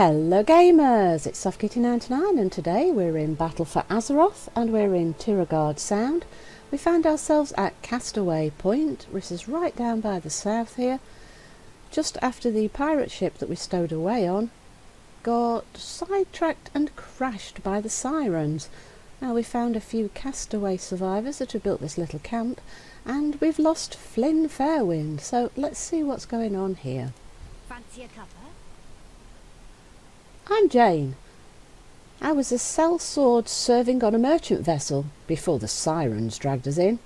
Hello gamers, it's SoftKitty99 and today we're in Battle for Azeroth and we're in Tiragarde Sound. We found ourselves at Castaway Point, which is right down by the south here, just after the pirate ship that we stowed away on got sidetracked and crashed by the sirens. Now we found a few castaway survivors that have built this little camp and we've lost Flynn Fairwind, so let's see what's going on here. Fancy a cuppa? I'm Jane. I was a sellsword serving on a merchant vessel before the sirens dragged us in.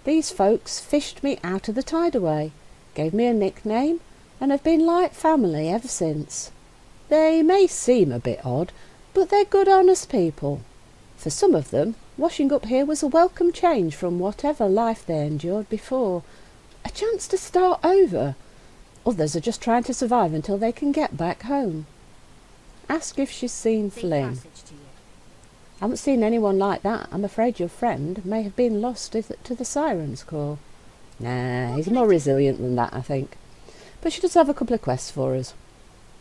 These folks fished me out of the Tideaway, gave me a nickname, and have been like family ever since. They may seem a bit odd, but they're good honest people. For some of them, washing up here was a welcome change from whatever life they endured before. A chance to start over. Others are just trying to survive until they can get back home. Ask if she's seen Flynn. I haven't seen anyone like that. I'm afraid your friend may have been lost to the sirens' call. Nah, he's more resilient than that, I think. But she does have a couple of quests for us.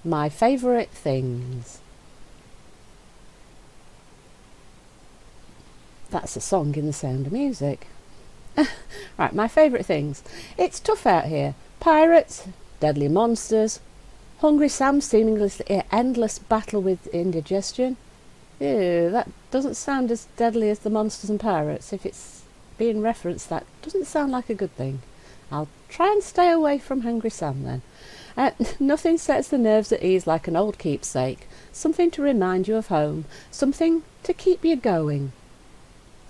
My favourite things. That's a song in The Sound of Music. Right, my favourite things. It's tough out here. Pirates, deadly monsters, Hungry Sam's seemingly endless battle with indigestion. Ew, that doesn't sound as deadly as the monsters and pirates. If it's being referenced, that doesn't sound like a good thing. I'll try and stay away from Hungry Sam then. Nothing sets the nerves at ease like an old keepsake. Something to remind you of home. Something to keep you going.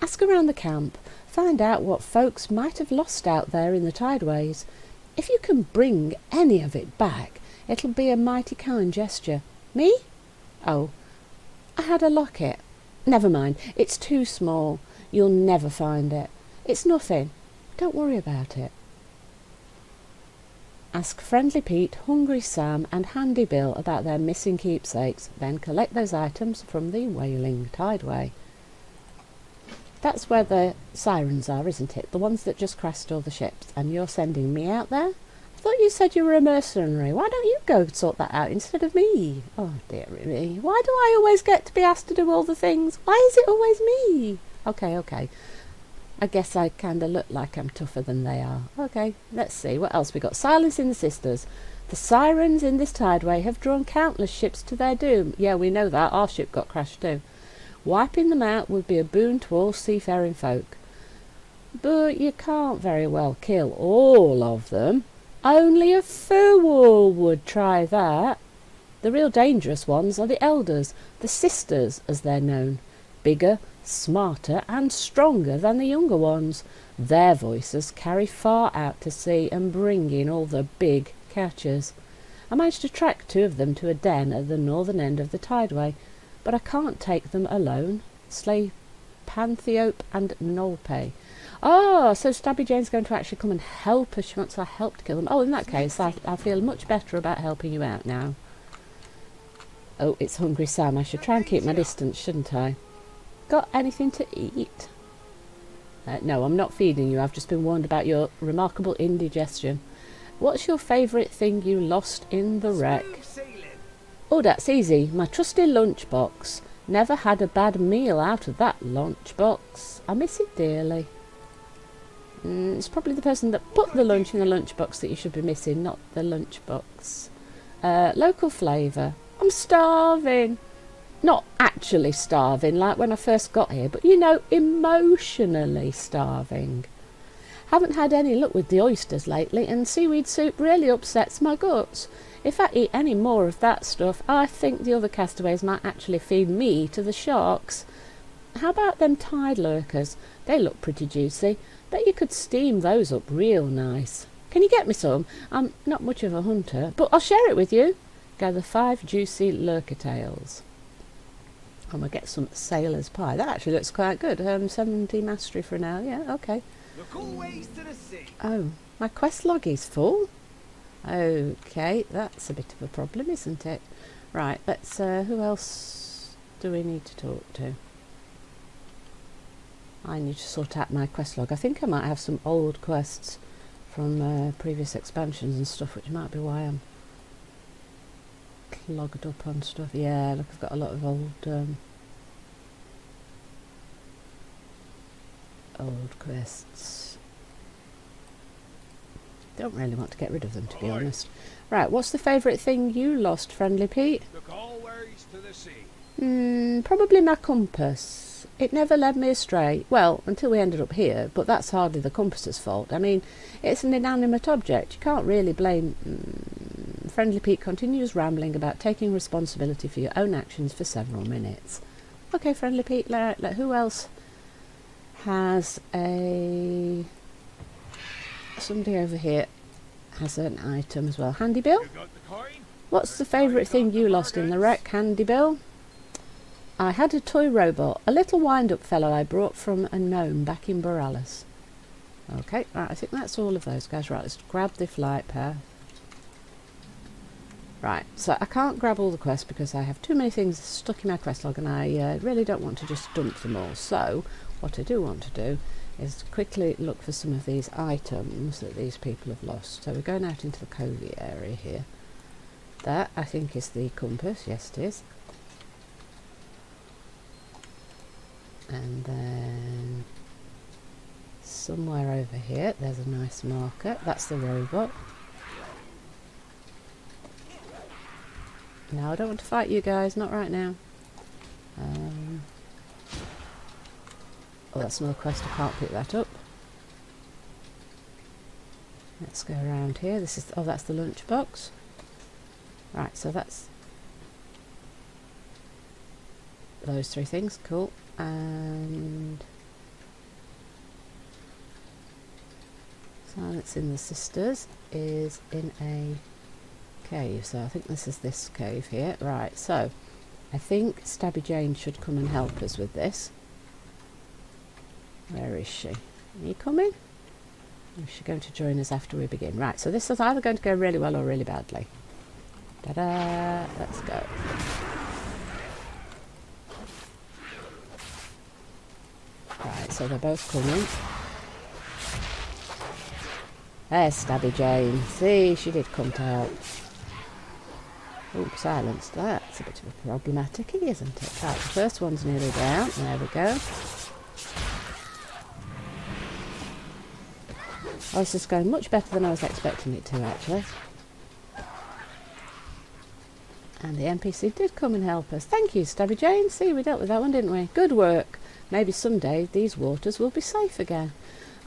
Ask around the camp. Find out what folks might have lost out there in the tideways. If you can bring any of it back, it'll be a mighty kind gesture. Me? Oh, I had a locket. Never mind, it's too small. You'll never find it. It's nothing. Don't worry about it. Ask Friendly Pete, Hungry Sam and Handy Bill about their missing keepsakes, then collect those items from the Wailing Tideway. That's where the sirens are, isn't it? The ones that just crashed all the ships, and you're sending me out there? I thought you said you were a mercenary. Why don't you go sort that out instead of me? Oh, dearie me. Why do I always get to be asked to do all the things? Why is it always me? Okay. I guess I kind of look like I'm tougher than they are. Okay, let's see. What else we got? Silencing the sisters. The sirens in this tideway have drawn countless ships to their doom. Yeah, we know that. Our ship got crashed too. Wiping them out would be a boon to all seafaring folk. But you can't very well kill all of them. Only a fool would try that. The real dangerous ones are the elders, the sisters as they're known. Bigger, smarter and stronger than the younger ones. Their voices carry far out to sea and bring in all the big catches. I managed to track two of them to a den at the northern end of the tideway, but I can't take them alone. Slay Pantheope and Nolpe. Oh, so Stabby Jane's going to actually come and help us. She wants our help to kill them. Oh, in that case, I feel much better about helping you out now. Oh, it's Hungry Sam. I should try and keep my distance, shouldn't I? Got anything to eat? No, I'm not feeding you. I've just been warned about your remarkable indigestion. What's your favourite thing you lost in the wreck? Oh, that's easy. My trusty lunchbox. Never had a bad meal out of that lunchbox. I miss it dearly. It's probably the person that put the lunch in the lunchbox that you should be missing, not the lunchbox. Local flavour. I'm starving. Not actually starving like when I first got here, but you know, emotionally starving. Haven't had any luck with the oysters lately, and seaweed soup really upsets my guts. If I eat any more of that stuff, I think the other castaways might actually feed me to the sharks. How about them tide lurkers? They look pretty juicy. Bet you could steam those up real nice. Can you get me some? I'm not much of a hunter, but I'll share it with you. Gather 5 juicy lurker tails. I'm going to get some sailor's pie. That actually looks quite good. 70 mastery for now. Yeah, okay. Look always to the sea. Oh, my quest log is full? Okay, that's a bit of a problem, isn't it? Right, let's... who else do we need to talk to? I need to sort out my quest log. I think I might have some old quests from previous expansions and stuff, which might be why I'm clogged up on stuff. Yeah, look, I've got a lot of old quests. Don't really want to get rid of them, to be honest. Right, what's the favourite thing you lost, Friendly Pete? Look always to the sea. Probably my compass. It never led me astray. Well, until we ended up here, but that's hardly the compass's fault. I mean, it's an inanimate object. You can't really blame... Friendly Pete continues rambling about taking responsibility for your own actions for several minutes. Okay, Friendly Pete, who else has a... Somebody over here has an item as well. Handy Bill? You got the coin? What's the favourite thing you lost in the wreck, Handy Bill? I had a toy robot, a little wind-up fellow I brought from a gnome back in Borealis. Okay, right, I think that's all of those guys. Right, let's grab the flight path. Right, so I can't grab all the quests because I have too many things stuck in my quest log, and I really don't want to just dump them all. So, what I do want to do is quickly look for some of these items that these people have lost. So we're going out into the covey area here. That, I think, is the compass. Yes, it is. And then somewhere over here, there's a nice marker. That's the robot. No, I don't want to fight you guys. Not right now. Oh, that's another quest. I can't pick that up. Let's go around here. This is... Oh, that's the lunchbox. Right, so that's... those three things. Cool. And... Silence in the Sisters is in a cave. So I think this is this cave here. Right, so... I think Stabby Jane should come and help us with this. Where is she? Are you coming? Or is she going to join us after we begin? Right, so this is either going to go really well or really badly. Ta-da! Let's go. Right, so they're both coming. There's Stabby Jane. See, she did come to help. Oh, silenced. That's a bit of a problematic, isn't it? Right, the first one's nearly down. There we go. Oh, this is going much better than I was expecting it to, actually. And the NPC did come and help us. Thank you, Stabby Jane. See, we dealt with that one, didn't we? Good work. Maybe someday these waters will be safe again.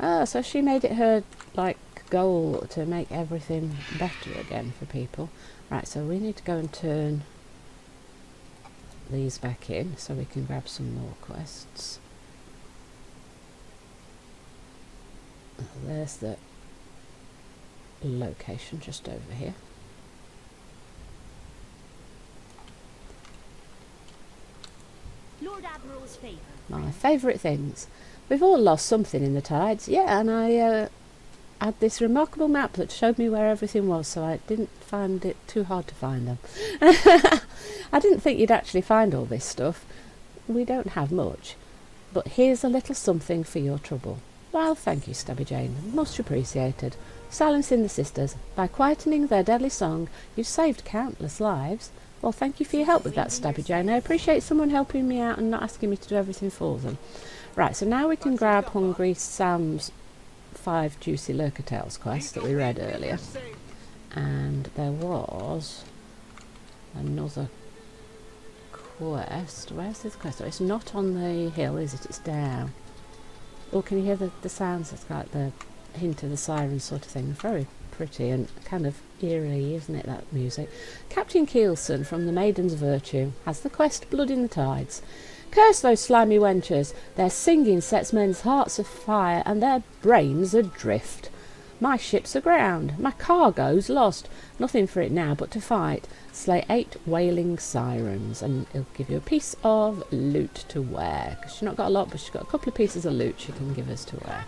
Ah, so she made it her, like, goal to make everything better again for people. Right, so we need to go and turn these back in so we can grab some more quests. There's the location just over here. Lord Admiral's favour. My favourite things. We've all lost something in the tides. Yeah, and I had this remarkable map that showed me where everything was, so I didn't find it too hard to find them. I didn't think you'd actually find all this stuff. We don't have much. But here's a little something for your trouble. Well, thank you, Stabby Jane. Most appreciated. Silencing the Sisters. By quietening their deadly song, you've saved countless lives. Well, thank you for your help with that, Stabby Jane. I appreciate someone helping me out and not asking me to do everything for them. Right, so now we can grab Hungry Sam's 5 Juicy Lurker Tales quest that we read earlier. And there was another quest. Where's this quest? Oh, it's not on the hill, is it? It's down. Oh, can you hear the sounds? It's like the hint of the siren sort of thing. Very pretty and kind of eerie, isn't it, that music? Captain Keelson from the Maiden's Virtue has the quest Blood in the Tides. Curse those slimy wenches. Their singing sets men's hearts afire and their brains adrift. My ship's aground. My cargo's lost. Nothing for it now but to fight. Slay 8 wailing sirens, and it'll give you a piece of loot to wear. Because she's not got a lot, but she's got a couple of pieces of loot she can give us to wear.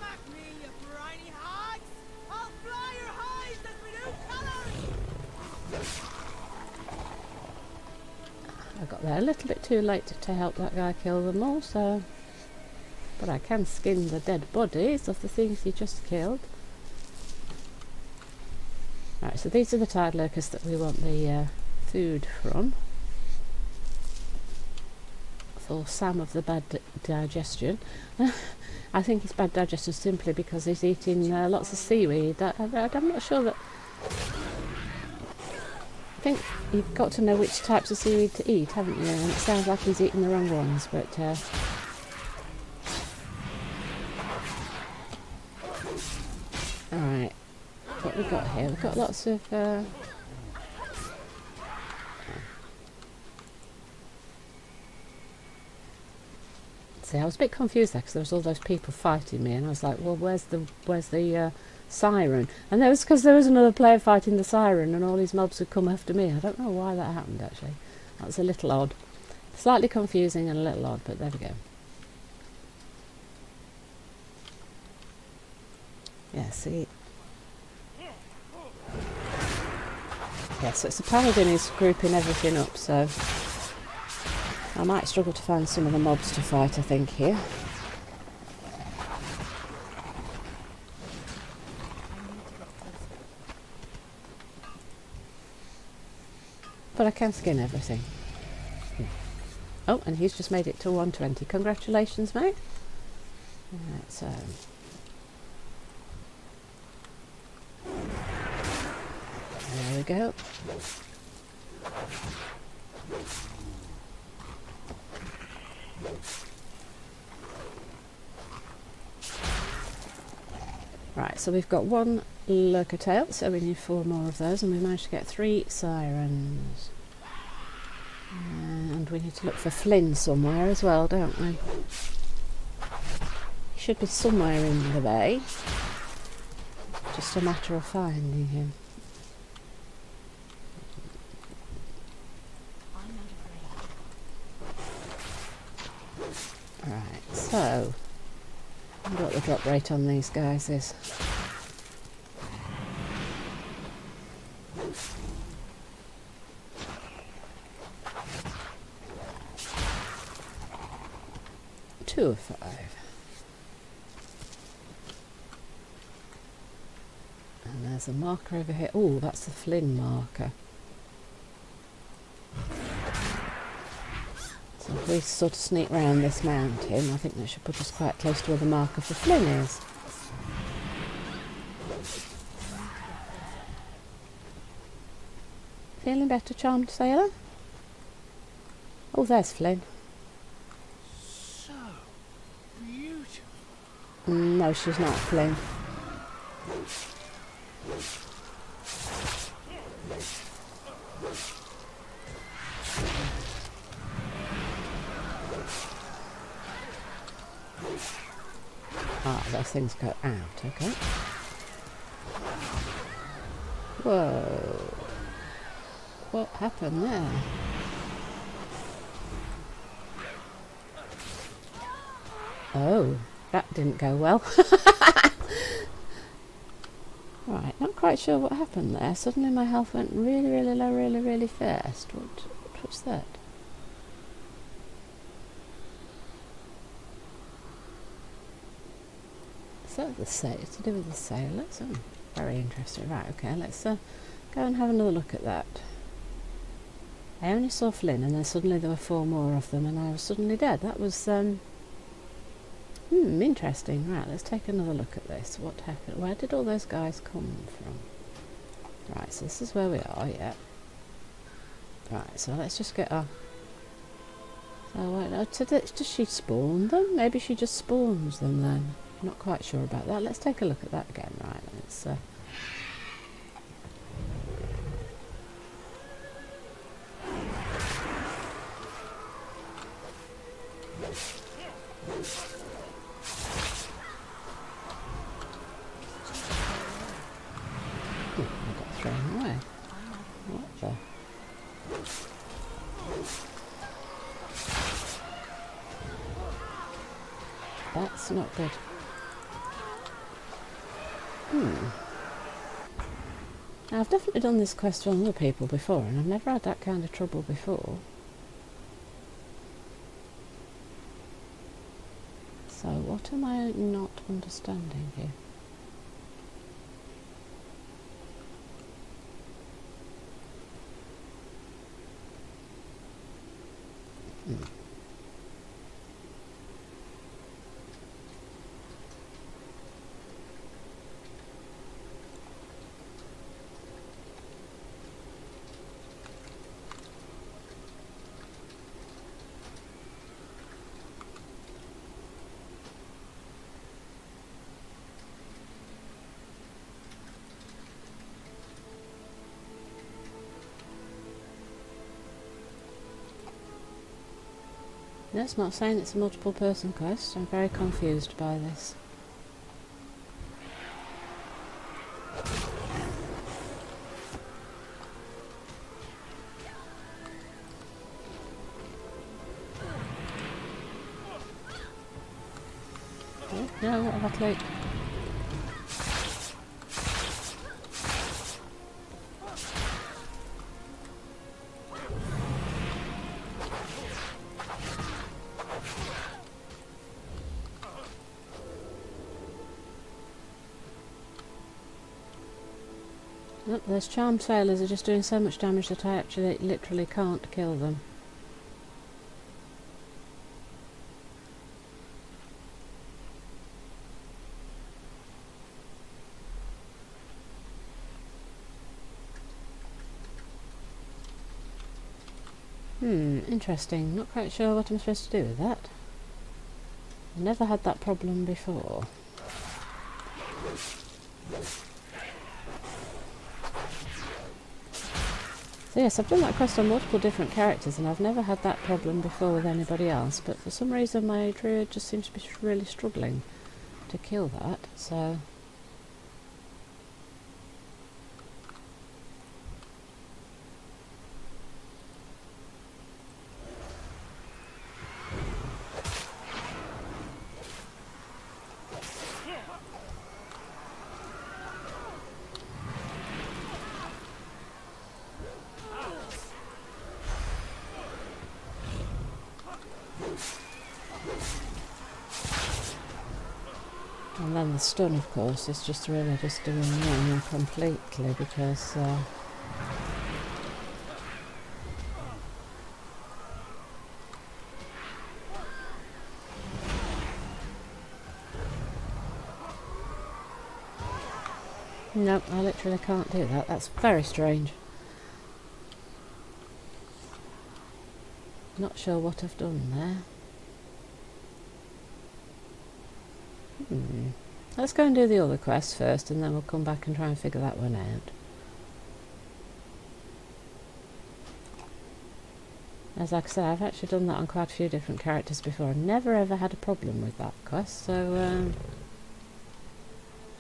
I got there a little bit too late to help that guy kill them all, so... But I can skin the dead bodies of the things he just killed. Right, so these are the tide lurkers that we want the food from. For Sam of the bad digestion. I think it's bad digestion simply because he's eating lots of seaweed. I'm not sure that... I think you've got to know which types of seaweed to eat, haven't you? And it sounds like he's eating the wrong ones, but... Alright, what have we got here? We've got lots of... See, I was a bit confused there because there was all those people fighting me, and I was like, well, where's the siren? And that was because there was another player fighting the siren, and all these mobs had come after me. I don't know why that happened, actually. That was a little odd. Slightly confusing and a little odd, but there we go. Yeah, see. Yeah, so it's the paladin who's grouping everything up, so... I might struggle to find some of the mobs to fight, I think, here. But I can skin everything. Yeah. Oh, and he's just made it to 120. Congratulations, mate. Right, so... There we go. Right, so we've got one lurker tail, so we need 4 more of those, and we managed to get 3 sirens. And we need to look for Flynn somewhere as well, don't we? He should be somewhere in the bay. Just a matter of finding him. Right, so... I wonder what the drop rate on these guys is. Two of 5. And there's a marker over here. Oh, that's the Flynn marker. So if we sort of sneak round this mountain, I think that should put us quite close to where the marker for Flynn is. Feeling better, charmed sailor? Oh, there's Flynn. So beautiful. No, she's not Flynn. Ah, those things go out, okay. Whoa. What happened there? Oh, that didn't go well. Right, not quite sure what happened there. Suddenly my health went really, really low, really, really fast. What was that? Is that the sail? To do with the sailors? Oh, very interesting. Right, okay, let's go and have another look at that. I only saw Flynn, and then suddenly there were 4 more of them, and I was suddenly dead. That was interesting. Right, let's take another look at this. What happened? Where did all those guys come from? Right, so this is where we are. Yeah. Right, so let's just get our... So does she spawn them? Maybe she just spawns them then. I'm not quite sure about that. Let's take a look at that again. Right, let's... I got thrown away. What the... That's not good. Now, I've definitely done this quest on other people before, and I've never had that kind of trouble before. So, what am I not understanding here? That's not saying it's a multiple person quest. I'm very confused by this. Oh, no, what have I clicked? Look, those charmed sailors are just doing so much damage that I actually literally can't kill them. Interesting. Not quite sure what I'm supposed to do with that. I've never had that problem before. So yes, I've done that quest on multiple different characters and I've never had that problem before with anybody else, but for some reason my druid just seems to be really struggling to kill that, so... And then the stun, of course, is just really just doing me completely because nope, I literally can't do that. That's very strange. Not sure what I've done there. Let's go and do the other quest first and then we'll come back and try and figure that one out. As like I said, I've actually done that on quite a few different characters before. I've never ever had a problem with that quest, so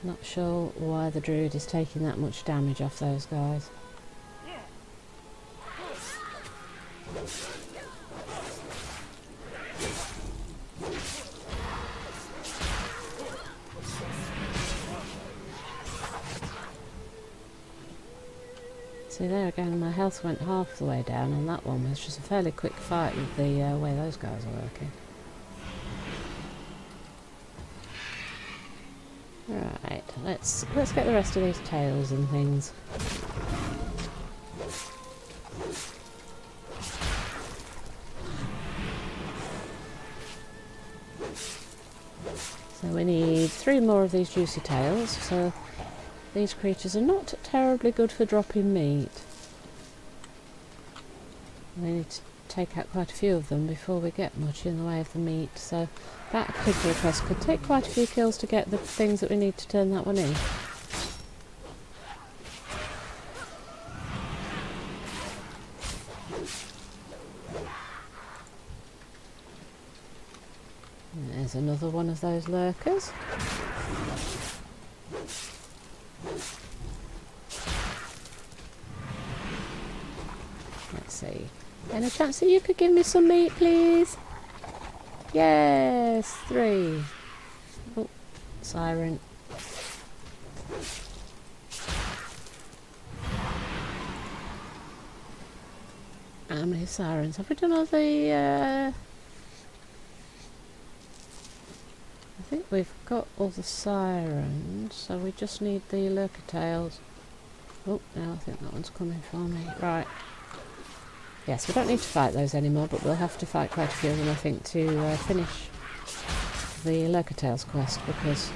not sure why the druid is taking that much damage off those guys. See, there again, my health went half the way down, and that one was just a fairly quick fight with the way those guys are working. Right, let's get the rest of these tails and things. So we need 3 more of these juicy tails. So these creatures are not terribly good for dropping meat. We need to take out quite a few of them before we get much in the way of the meat. So that particular quest could take quite a few kills to get the things that we need to turn that one in. And there's another one of those lurkers. Let's see. Any chance that you could give me some meat, please? Yes, 3. Oh, siren. How many sirens? Have we done all the... I think we've got all the sirens, so we just need the lurker tails. Oh, no, I think that one's coming for me. Right. Yes, we don't need to fight those anymore, but we'll have to fight quite a few of them, I think, to finish the Lurker Tales quest, because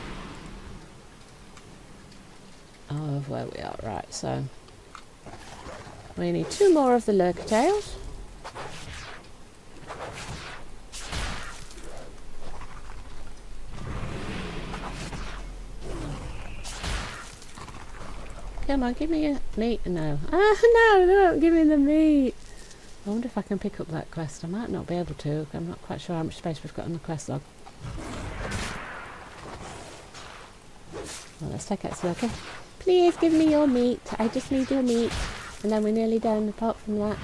of where we are. Right, so we need 2 more of the Lurker Tales. Come on, give me your meat. No. Ah, no, they won't give me the meat. I wonder if I can pick up that quest. I might not be able to. I'm not quite sure how much space we've got on the quest log. Well, let's take it. Okay. Please give me your meat. I just need your meat. And then we're nearly done, apart from that.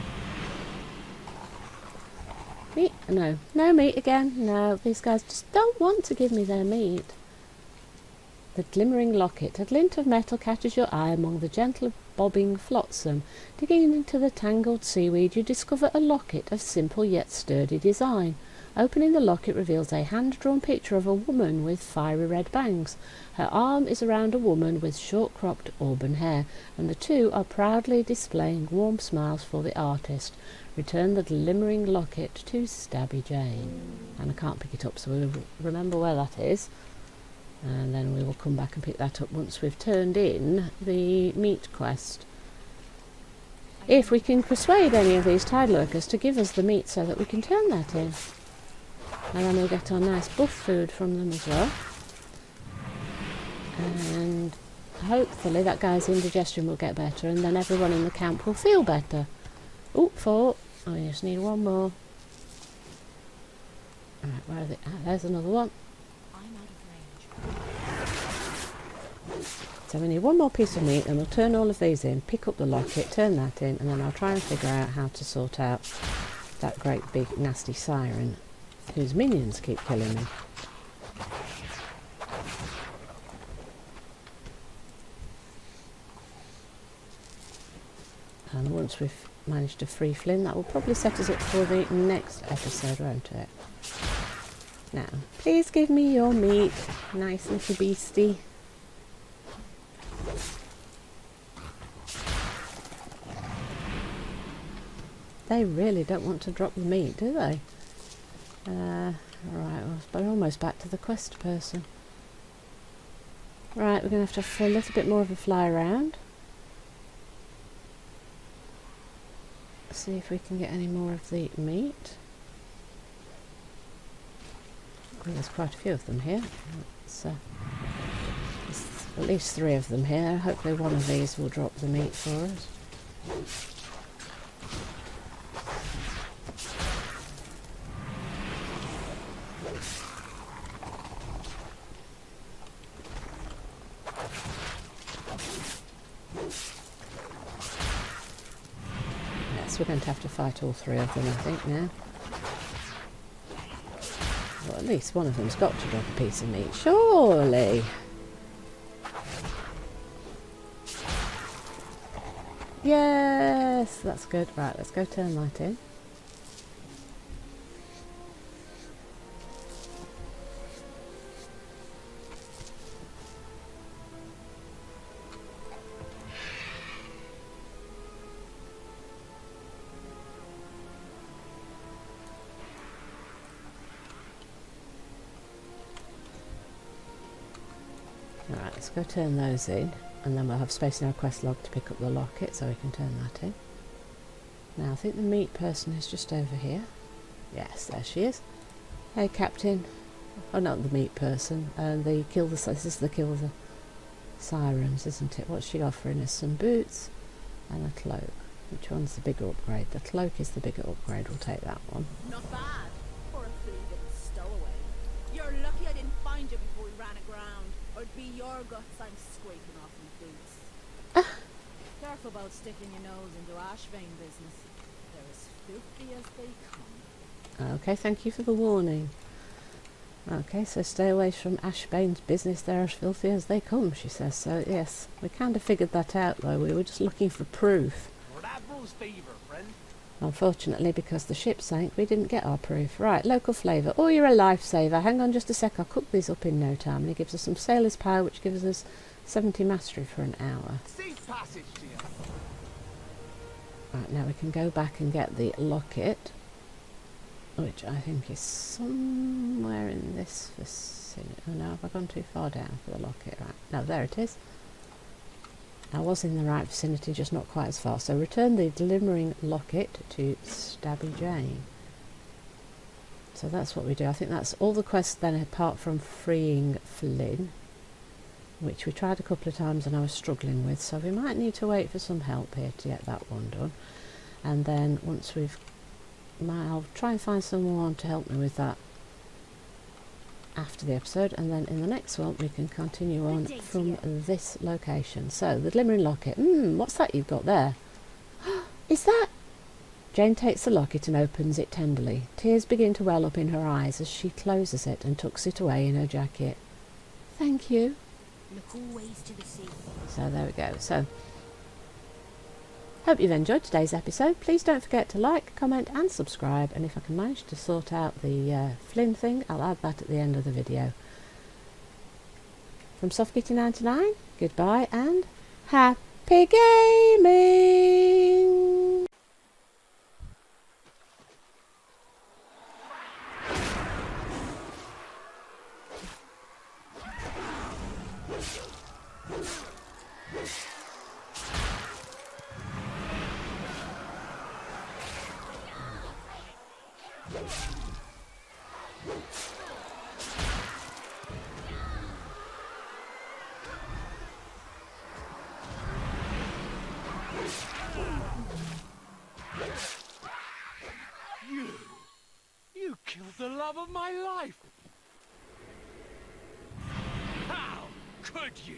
Meat? No. No meat again. No, these guys just don't want to give me their meat. The glimmering locket. A glint of metal catches your eye among the gentle bobbing flotsam. Digging into the tangled seaweed, you discover a locket of simple yet sturdy design. Opening the locket reveals a hand-drawn picture of a woman with fiery red bangs. Her arm is around a woman with short-cropped auburn hair, and the two are proudly displaying warm smiles for the artist. Return the glimmering locket to Stabby Jane. And I can't pick it up, so we'll remember where that is. And then we will come back and pick that up once we've turned in the meat quest. If we can persuade any of these tide lurkers to give us the meat so that we can turn that in. And then we'll get our nice buff food from them as well. And hopefully that guy's indigestion will get better, and then everyone in the camp will feel better. Oh, 4. Oh, we just need 1 more. Right, where are they? Ah, there's another one. So we need 1 more piece of meat, and we'll turn all of these in, pick up the locket, turn that in, and then I'll try and figure out how to sort out that great big nasty siren whose minions keep killing me. And once we've managed to free Flynn, that will probably set us up for the next episode, won't it? Now, please give me your meat, nice little beastie. They really don't want to drop the meat, do they? Right, well, we're almost back to the quest person. Right, we're going to have a little bit more of a fly around. See if we can get any more of the meat. Well, there's quite a few of them here. There's at least 3 of them here. Hopefully one of these will drop the meat for us. Yes, we're going to have to fight all 3 of them, I think, now. Well, at least one of them's got to drop a piece of meat, surely. Yes, that's good. Right, let's go turn that in. Alright, let's go turn those in, and then we'll have space in our quest log to pick up the locket so we can turn that in. Now, I think the meat person is just over here. Yes, there she is. Hey, Captain. Oh, not the meat person. This is the kill the sirens, isn't it? What's she offering us? Some boots and a cloak. Which one's the bigger upgrade? The cloak is the bigger upgrade. We'll take that one. Not bad for a flea little stowaway. You're lucky I didn't find you before we ran aground, or it'd be your guts I'm scraping off my boots. Careful about sticking your nose into Ashvane business. They're as filthy as they come. Okay, thank you for the warning. Okay, so stay away from Ashbane's business. They're as filthy as they come, she says. So, yes, we kind of figured that out, though. We were just looking for proof. Admiral's fever, friend. Unfortunately, because the ship sank, we didn't get our proof. Right, local flavour. Oh, you're a lifesaver. Hang on just a sec. I'll cook these up in no time. And he gives us some sailor's power, which gives us 70 mastery for an hour. Safe passage to you. Right, now we can go back and get the locket, which I think is somewhere in this vicinity. Oh no, have I gone too far down for the locket? Right, no, there it is. I was in the right vicinity, just not quite as far. So return the glimmering locket to Stabby Jane. So that's what we do. I think that's all the quests then, apart from freeing Flynn, which we tried a couple of times and I was struggling with. So we might need to wait for some help here to get that one done. And then once we've... I'll try and find someone to help me with that after the episode, and then in the next one we can continue on from this location. So the glimmering locket. What's that you've got there? Is that... Jane takes the locket and opens it tenderly. Tears begin to well up in her eyes as she closes it and tucks it away in her jacket. Thank you. Look always to the sea. So there we go. So hope you've enjoyed today's episode. Please don't forget to like, comment and subscribe, and if I can manage to sort out the Flynn thing, I'll add that at the end of the video. From SoftKitty99, goodbye and happy gaming! You killed the love of my life! How could you?